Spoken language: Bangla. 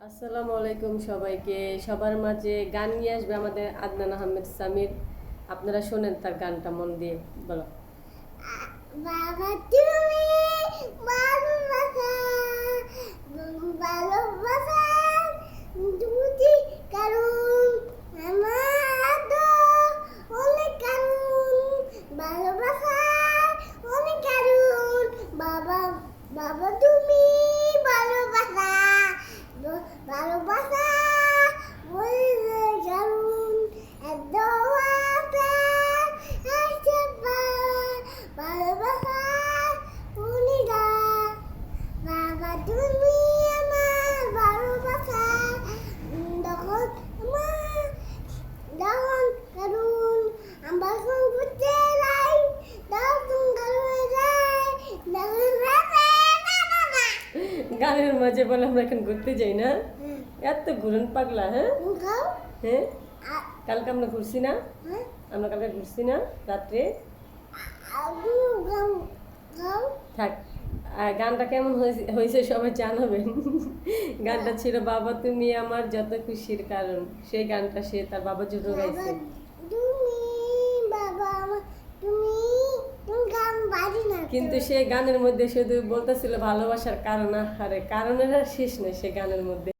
আসসালামু আলাইকুম সবাইকে। সবার মাঝে গান নিয়ে আসবে আমাদের আদনান আহমেদ সামির। আপনারা শোনেন তার গানটা মন দিয়ে। বলো। বাবা তুমি ভালোবাসা ভালোবাসা দুটি কারণ আমার তো অনেক কারণ ভালোবাসা অনেক কারণ বাবা বাবা তুমি ভালোবাসা ভালোবাসা বলে কারণ এত ভালোবাসা উনিরা বাবা তুমি আমার ভালোবাসা তখন আমার যখন কারণ আমার ঘুরতে যাই তখন কারণে যাই গানের মাঝে বলে আমরা এখন ঘুরতে যাই না, এত ঘুরন পাগলা। হ্যাঁ হ্যাঁ, কালকে আমরা ঘুরছি না, আমরা কালকে ঘুরছি না রাত্রে। থাক, আর গানটা কেমন হয়েছে সবাই জানাবেন। গানটা ছিল বাবা তুমি আমার যত খুশির কারণ। সেই গানটা সে তার বাবার জন্য গাইছে। কিন্তু সে গানের মধ্যে শুধু বলতেছিল ভালোবাসার কারণ, আরে কারণের আর শেষ নেই সে গানের মধ্যে।